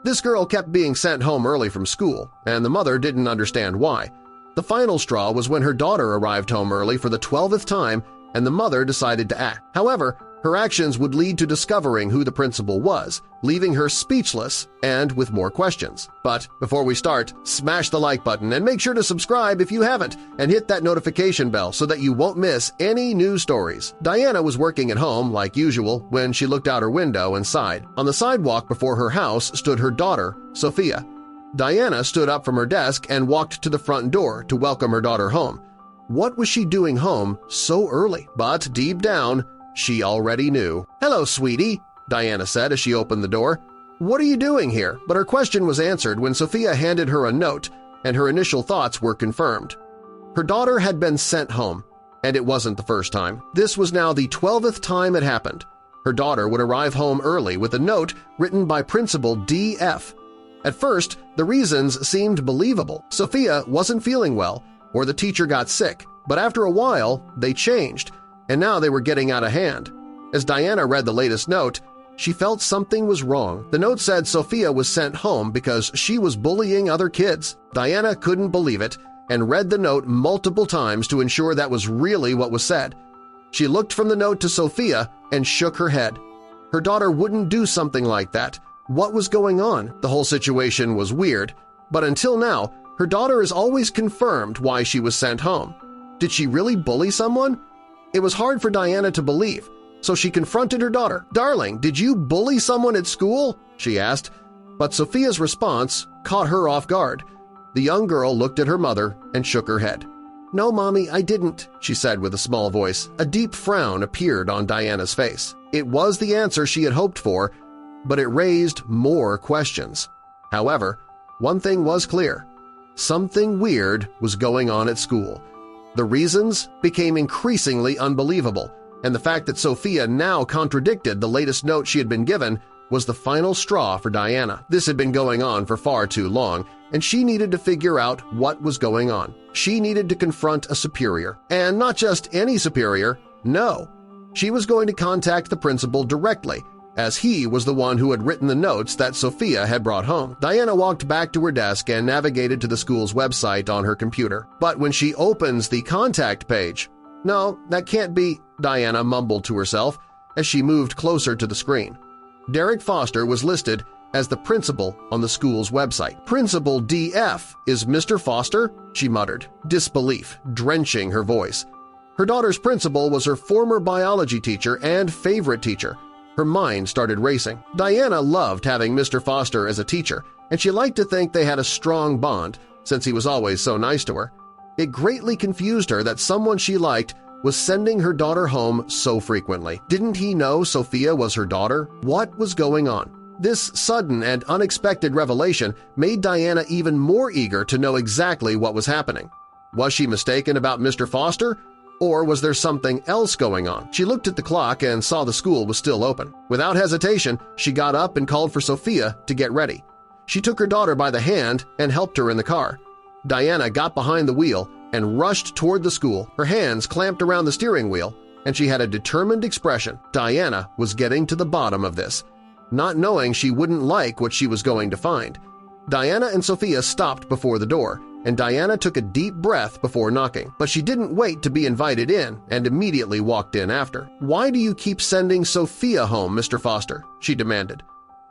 This girl kept being sent home early from school, and the mother didn't understand why. The final straw was when her daughter arrived home early for the 12th time and the mother decided to act. However, her actions would lead to discovering who the principal was, leaving her speechless and with more questions. But before we start, smash the like button and make sure to subscribe if you haven't, and hit that notification bell so that you won't miss any new stories. Diana was working at home like usual when she looked out her window and sighed. On the sidewalk before her house stood her daughter, Sophia. Diana stood up from her desk and walked to the front door to welcome her daughter home. What was she doing home so early? But deep down, she already knew. "Hello, sweetie," Diana said as she opened the door. "What are you doing here?" But her question was answered when Sophia handed her a note, and her initial thoughts were confirmed. Her daughter had been sent home, and it wasn't the first time. This was now the 12th time it happened. Her daughter would arrive home early with a note written by Principal D.F. At first, the reasons seemed believable. Sophia wasn't feeling well, or the teacher got sick, but after a while, they changed, and now they were getting out of hand. As Diana read the latest note, she felt something was wrong. The note said Sophia was sent home because she was bullying other kids. Diana couldn't believe it and read the note multiple times to ensure that was really what was said. She looked from the note to Sophia and shook her head. Her daughter wouldn't do something like that. What was going on? The whole situation was weird, but until now, her daughter has always confirmed why she was sent home. Did she really bully someone? It was hard for Diana to believe, so she confronted her daughter. "Darling, did you bully someone at school?" she asked, but Sophia's response caught her off guard. The young girl looked at her mother and shook her head. "No, Mommy, I didn't," she said with a small voice. A deep frown appeared on Diana's face. It was the answer she had hoped for, but it raised more questions. However, one thing was clear. Something weird was going on at school. The reasons became increasingly unbelievable, and the fact that Sophia now contradicted the latest note she had been given was the final straw for Diana. This had been going on for far too long, and she needed to figure out what was going on. She needed to confront a superior, and not just any superior, no. She was going to contact the principal directly, as he was the one who had written the notes that Sophia had brought home. Diana walked back to her desk and navigated to the school's website on her computer. But when she opens the contact page, "No, that can't be," Diana mumbled to herself as she moved closer to the screen. Derek Foster was listed as the principal on the school's website. "Principal D.F. is Mr. Foster?" she muttered, disbelief drenching her voice. Her daughter's principal was her former biology teacher and favorite teacher. Her mind started racing. Diana loved having Mr. Foster as a teacher, and she liked to think they had a strong bond since he was always so nice to her. It greatly confused her that someone she liked was sending her daughter home so frequently. Didn't he know Sophia was her daughter? What was going on? This sudden and unexpected revelation made Diana even more eager to know exactly what was happening. Was she mistaken about Mr. Foster? Or was there something else going on? She looked at the clock and saw the school was still open. Without hesitation, she got up and called for Sophia to get ready. She took her daughter by the hand and helped her in the car. Diana got behind the wheel and rushed toward the school, her hands clamped around the steering wheel, and she had a determined expression. Diana was getting to the bottom of this, not knowing she wouldn't like what she was going to find. Diana and Sophia stopped before the door, and Diana took a deep breath before knocking, but she didn't wait to be invited in and immediately walked in after. "Why do you keep sending Sophia home, Mr. Foster?" she demanded.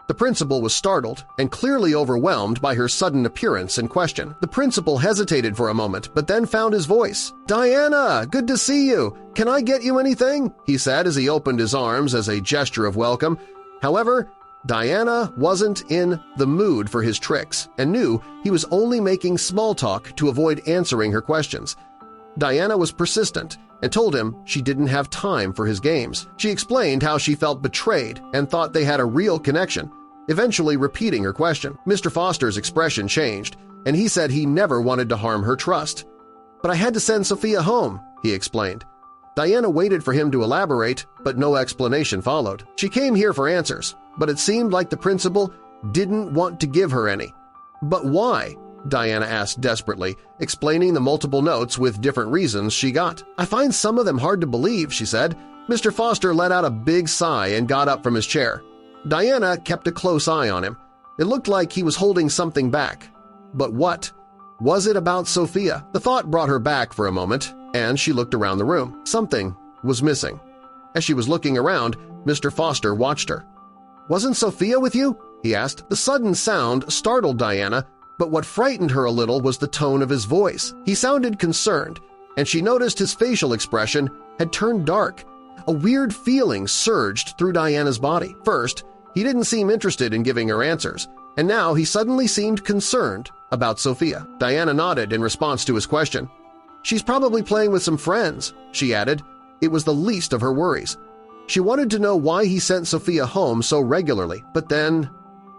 The principal was startled and clearly overwhelmed by her sudden appearance and question. The principal hesitated for a moment, but then found his voice. "Diana, good to see you. Can I get you anything?" he said as he opened his arms as a gesture of welcome. However, Diana wasn't in the mood for his tricks and knew he was only making small talk to avoid answering her questions. Diana was persistent and told him she didn't have time for his games. She explained how she felt betrayed and thought they had a real connection, eventually repeating her question. Mr. Foster's expression changed, and he said he never wanted to harm her trust. "But I had to send Sophia home," he explained. Diana waited for him to elaborate, but no explanation followed. She came here for answers, but it seemed like the principal didn't want to give her any. "But why?" Diana asked desperately, explaining the multiple notes with different reasons she got. "I find some of them hard to believe," she said. Mr. Foster let out a big sigh and got up from his chair. Diana kept a close eye on him. It looked like he was holding something back. But what? Was it about Sophia? The thought brought her back for a moment, and she looked around the room. Something was missing. As she was looking around, Mr. Foster watched her. "Wasn't Sophia with you?" he asked. The sudden sound startled Diana, but what frightened her a little was the tone of his voice. He sounded concerned, and she noticed his facial expression had turned dark. A weird feeling surged through Diana's body. First, he didn't seem interested in giving her answers, and now he suddenly seemed concerned about Sophia. Diana nodded in response to his question. "She's probably playing with some friends," she added. It was the least of her worries. She wanted to know why he sent Sophia home so regularly, but then,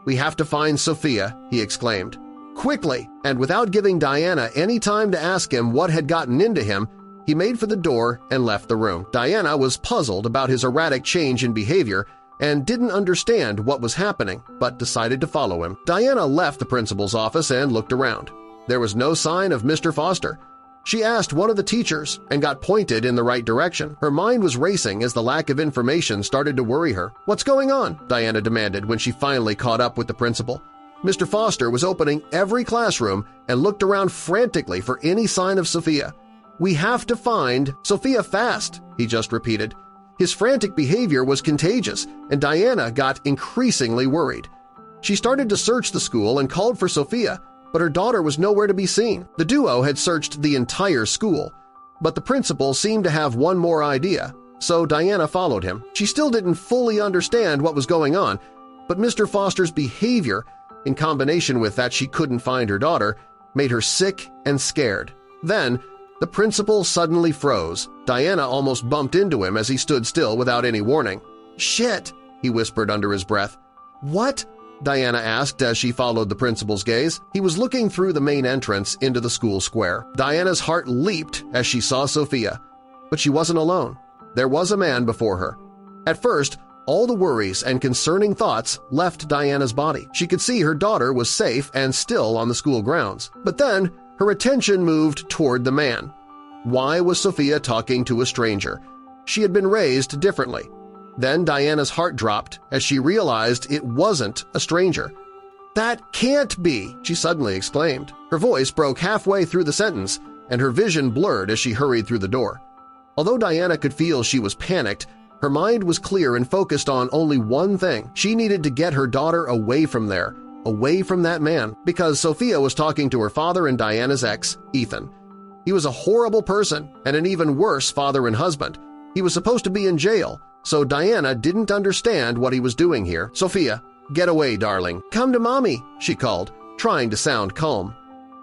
"We have to find Sophia," he exclaimed. Quickly, and without giving Diana any time to ask him what had gotten into him, he made for the door and left the room. Diana was puzzled about his erratic change in behavior and didn't understand what was happening, but decided to follow him. Diana left the principal's office and looked around. There was no sign of Mr. Foster. She asked one of the teachers and got pointed in the right direction. Her mind was racing as the lack of information started to worry her. "What's going on?" Diana demanded when she finally caught up with the principal. Mr. Foster was opening every classroom and looked around frantically for any sign of Sophia. "We have to find Sophia fast," he just repeated. His frantic behavior was contagious, and Diana got increasingly worried. She started to search the school and called for Sophia, but her daughter was nowhere to be seen. The duo had searched the entire school, but the principal seemed to have one more idea, so Diana followed him. She still didn't fully understand what was going on, but Mr. Foster's behavior, in combination with that she couldn't find her daughter, made her sick and scared. Then, the principal suddenly froze. Diana almost bumped into him as he stood still without any warning. "Shit!" he whispered under his breath. "What?" Diana asked as she followed the principal's gaze. He was looking through the main entrance into the school square. Diana's heart leaped as she saw Sophia. But she wasn't alone. There was a man before her. At first, all the worries and concerning thoughts left Diana's body. She could see her daughter was safe and still on the school grounds. But then, her attention moved toward the man. Why was Sophia talking to a stranger? She had been raised differently. Then Diana's heart dropped as she realized it wasn't a stranger. "That can't be!" she suddenly exclaimed. Her voice broke halfway through the sentence, and her vision blurred as she hurried through the door. Although Diana could feel she was panicked, her mind was clear and focused on only one thing. She needed to get her daughter away from there, away from that man, because Sophia was talking to her father and Diana's ex, Ethan. He was a horrible person and an even worse father and husband. He was supposed to be in jail, so Diana didn't understand what he was doing here. "Sophia, get away, darling. Come to Mommy," she called, trying to sound calm.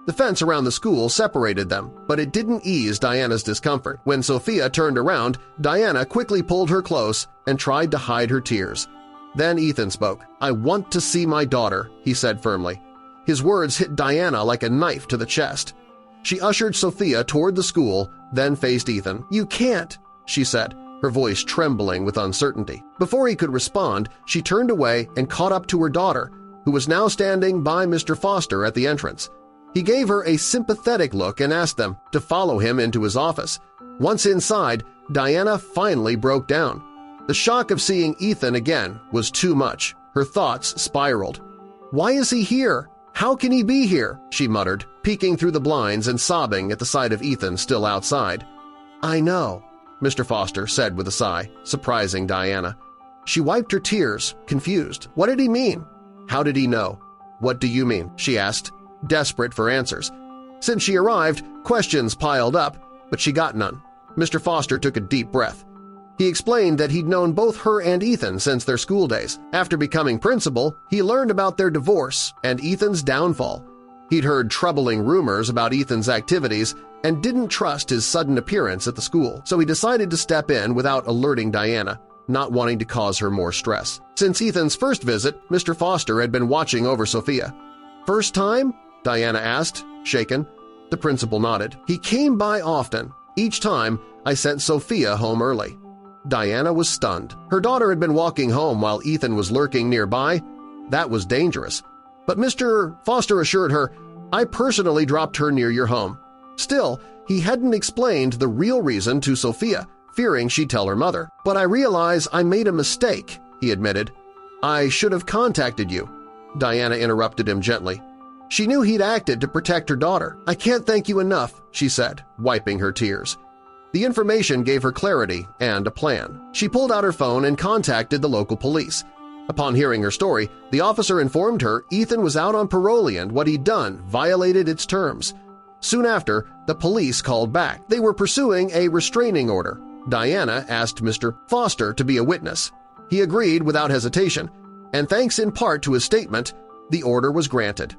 The fence around the school separated them, but it didn't ease Diana's discomfort. When Sophia turned around, Diana quickly pulled her close and tried to hide her tears. Then Ethan spoke. "I want to see my daughter," he said firmly. His words hit Diana like a knife to the chest. She ushered Sophia toward the school, then faced Ethan. "You can't," she said, her voice trembling with uncertainty. Before he could respond, she turned away and caught up to her daughter, who was now standing by Mr. Foster at the entrance. He gave her a sympathetic look and asked them to follow him into his office. Once inside, Diana finally broke down. The shock of seeing Ethan again was too much. Her thoughts spiraled. "Why is he here? How can he be here?" she muttered, peeking through the blinds and sobbing at the sight of Ethan still outside. "I know," Mr. Foster said with a sigh, surprising Diana. She wiped her tears, confused. What did he mean? How did he know? "What do you mean?" she asked, desperate for answers. Since she arrived, questions piled up, but she got none. Mr. Foster took a deep breath. He explained that he'd known both her and Ethan since their school days. After becoming principal, he learned about their divorce and Ethan's downfall. He'd heard troubling rumors about Ethan's activities and didn't trust his sudden appearance at the school, so he decided to step in without alerting Diana, not wanting to cause her more stress. Since Ethan's first visit, Mr. Foster had been watching over Sophia. "First time?" Diana asked, shaken. The principal nodded. "He came by often. Each time, I sent Sophia home early." Diana was stunned. Her daughter had been walking home while Ethan was lurking nearby. That was dangerous. But Mr. Foster assured her, "I personally dropped her near your home." Still, he hadn't explained the real reason to Sophia, fearing she'd tell her mother. "But I realize I made a mistake," he admitted. "I should have contacted you." Diana interrupted him gently. She knew he'd acted to protect her daughter. "I can't thank you enough," she said, wiping her tears. The information gave her clarity and a plan. She pulled out her phone and contacted the local police. Upon hearing her story, the officer informed her Ethan was out on parole and what he'd done violated its terms. Soon after, the police called back. They were pursuing a restraining order. Diana asked Mr. Foster to be a witness. He agreed without hesitation, and thanks in part to his statement, the order was granted.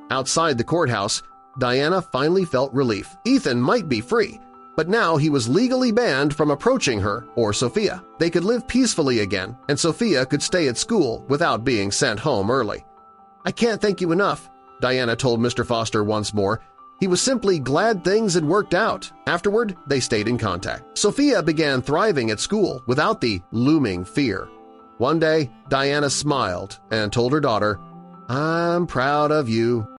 Outside the courthouse, Diana finally felt relief. Ethan might be free, but now he was legally banned from approaching her or Sophia. They could live peacefully again, and Sophia could stay at school without being sent home early. "I can't thank you enough," Diana told Mr. Foster once more. He was simply glad things had worked out. Afterward, they stayed in contact. Sophia began thriving at school without the looming fear. One day, Diana smiled and told her daughter, "I'm proud of you."